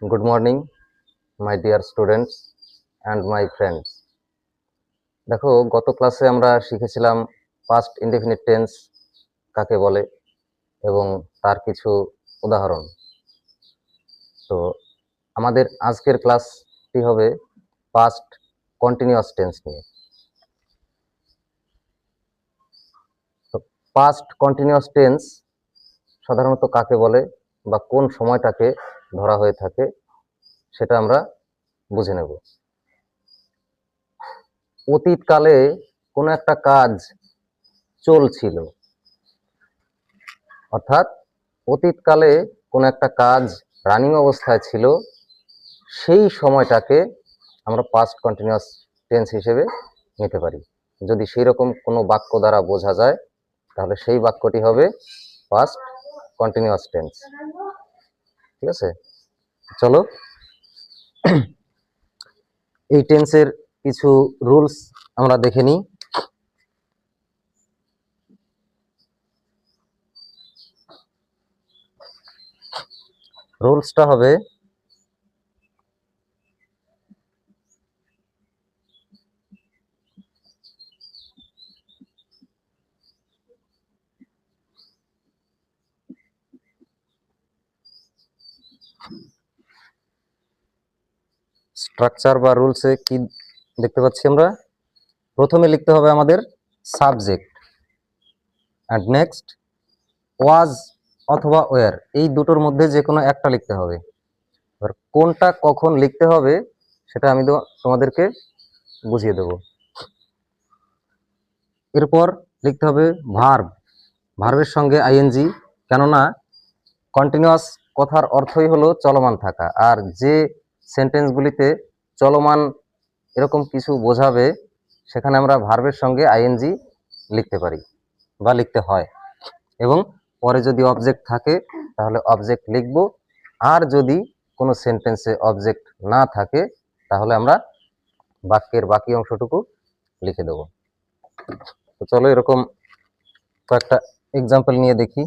Good morning, my dear students and my friends. দেখো, গত ক্লাসে আমরা শিখেছিলাম পাস্ট ইনডেফিনিট টেন্স কাকে বলে এবং তার কিছু উদাহরণ। তো আমাদের আজকের ক্লাসটি হবে পাস্ট কন্টিনিউয়াস টেন্স নিয়ে। তো পাস্ট কন্টিনিউয়াস টেন্স সাধারণত কাকে বলে বা কোন সময়টাকে ধরা হয়ে থাকে সেটা আমরা বুঝে নেব। অতীতকালে কোনো একটা কাজ চলছিল, অর্থাৎ অতীতকালে কোনো একটা কাজ রানিং অবস্থায় ছিল, সেই সময়টাকে আমরা পাস্ট কন্টিনিউয়াস টেন্স হিসেবে নিতে পারি। যদি সেই রকম কোনো বাক্য দ্বারা বোঝা যায় তাহলে সেই বাক্যটি হবে পাস্ট কন্টিনিউয়াস টেন্স। ঠিক আছে, চলো এই টেন্সের কিছু রুলস আমরা দেখে নিই। রুলসটা হবে স্ট্রাকচার বা রুলসে কি দেখতে পাচ্ছি আমরা। প্রথমে লিখতে হবে আমাদের সাবজেক্ট, অ্যান্ড নেক্সট ওয়াজ অথবা ওয়ার, এই দুটোর মধ্যে যে কোনো একটা লিখতে হবে। এবার কোনটা কখন লিখতে হবে সেটা আমি তোমাদেরকে বুঝিয়ে দেব। এরপর লিখতে হবে ভার্ব, ভার্বের সঙ্গে আইএনজি, কেননা কন্টিনিউয়াস কথার অর্থই হলো চলমান থাকা, আর যে সেন্টেন্সগুলিতে চলমান এরকম কিছু বোঝাবে সেখানে আমরা ভার্বের সঙ্গে আইএনজি লিখতে পারি বা লিখতে হয়, এবং পরে যদি অবজেক্ট থাকে তাহলে অবজেক্ট লিখব, আর যদি কোনো সেন্টেন্সে অবজেক্ট না থাকে তাহলে আমরা বাক্যের বাকি অংশটুকু লিখে দেব। তো চলো এরকম কয়েকটা এক্সাম্পল নিয়ে দেখি।